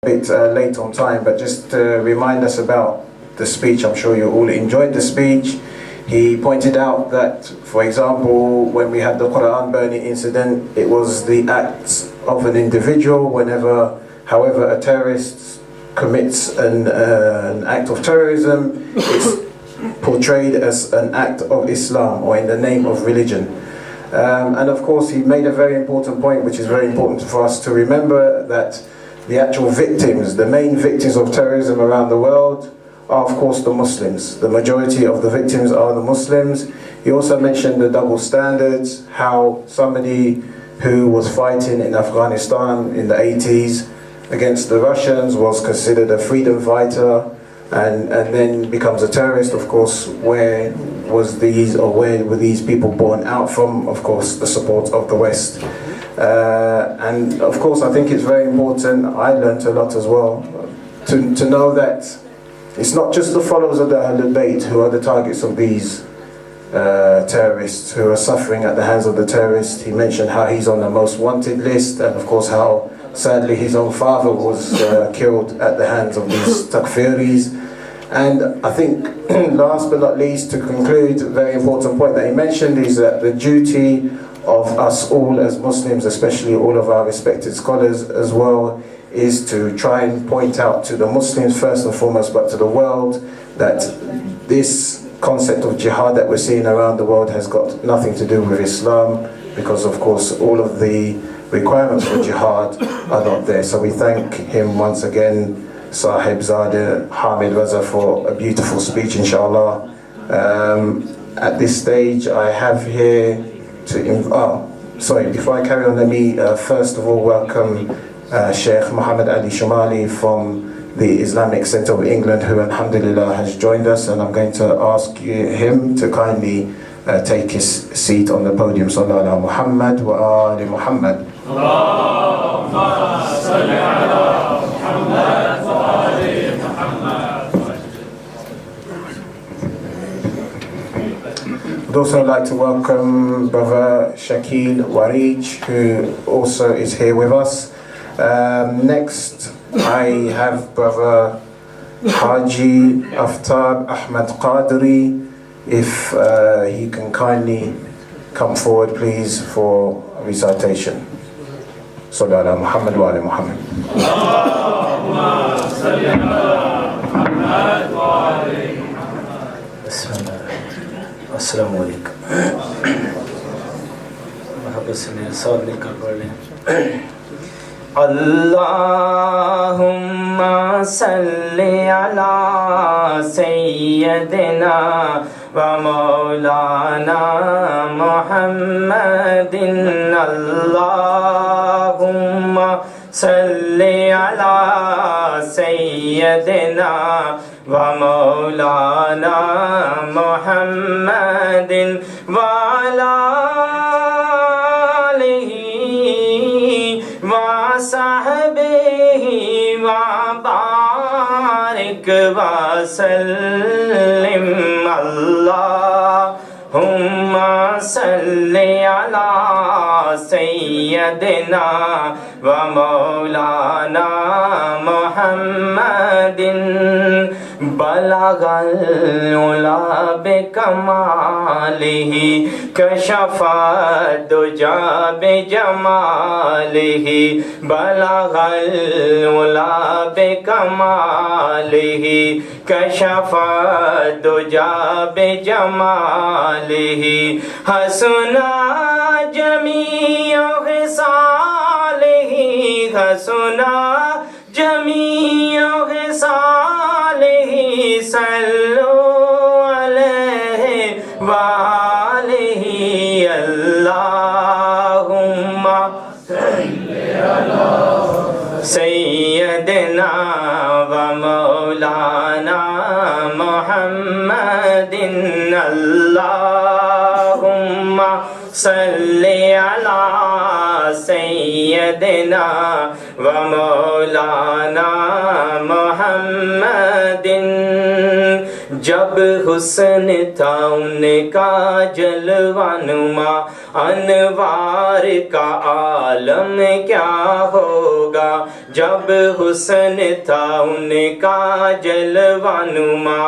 bit late on time, but just to remind us about the speech. I'm sure you all enjoyed the speech. He pointed out that, for example, when we had the Quran burning incident, it was the acts of an individual. However, a terrorist commits an act of terrorism, it's portrayed as an act of Islam or in the name of religion. And of course, he made a very important point, which is very important for us to remember, that the actual victims, the main victims of terrorism around the world are of course the Muslims. The majority of the victims are the Muslims. He also mentioned the double standards, how somebody who was fighting in Afghanistan in the 80s against the Russians was considered a freedom fighter and then becomes a terrorist. Of course, where were these people born out from? Of course, the support of the West. And of course, I think it's very important, I learned a lot as well, to know that it's not just the followers of the Ahlul Bayt who are the targets of these terrorists, who are suffering at the hands of the terrorists. He mentioned how he's on the most wanted list, and of course how sadly his own father was killed at the hands of these takfiris. And I think last but not least, to conclude, a very important point that he mentioned is that the duty of us all as Muslims, especially all of our respected scholars as well, is to try and point out to the Muslims first and foremost, but to the world, that this concept of jihad that we're seeing around the world has got nothing to do with Islam, because of course all of the requirements for jihad are not there. So we thank him once again, Sahib Zadeh Hamid Raza, for a beautiful speech, inshallah. At this stage I have here before I carry on, let me first of all welcome Sheikh Muhammad Ali Shumali from the Islamic Centre of England, who alhamdulillah has joined us, and I'm going to ask him to kindly take his seat on the podium. Sallallahu ala Muhammad wa ali Muhammad. Allahumma salli ala Muhammad wa ali Muhammad. I'd also like to welcome Brother Shakil Warij, who also is here with us. Next, I have Brother Haji Aftab Ahmad Qadri. If he can kindly come forward, please, for recitation. Sallallahu ala Muhammad wa ali Muhammad. Allahumma salli ala Muhammad wa ali Muhammad. Bismillah. Assalamu alaikum. Allahumma salli ala Sayyidina wa Maulana Muhammadin. Allahumma salli ala Sayyidina wa Maulana Muhammadin wa ala alihi wa sahbihi wa barik wa sallim. Allahumma salli ala Sayyidina wa Maulana Muhammadin. Balagal ula bi kamalihi, kashafa duja bi jamalihi. Balagal ula bi kamalihi, kashafa duja bi jamalihi. Hasuna jami'u khisalihi, hasuna jami'u khisalihi. Sallu alayhi wa alihi. Allahumma salli ala Sayyidina wa Maulana Muhammadin. Allahumma salli ala Sayyidina wa Maulana Muhammadin. जब हुस्न था उनका जलवा नुमा, انوار کا عالم کیا ہوگا جب حسن تھا ان کا جلوہ نما،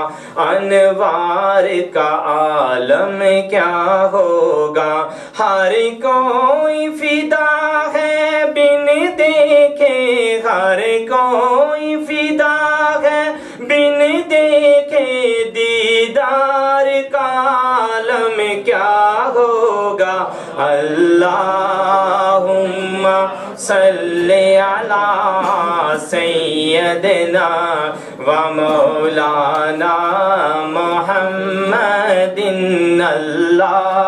انوار کا عالم کیا ہوگا، ہر کوئی فدا ہے بن دیکھے، ہر کوئی فدا ہے بن دیکھے، دیدار کا عالم کیا ہوگا، اللہم صلی علی سیدنا و مولانا محمد اللہ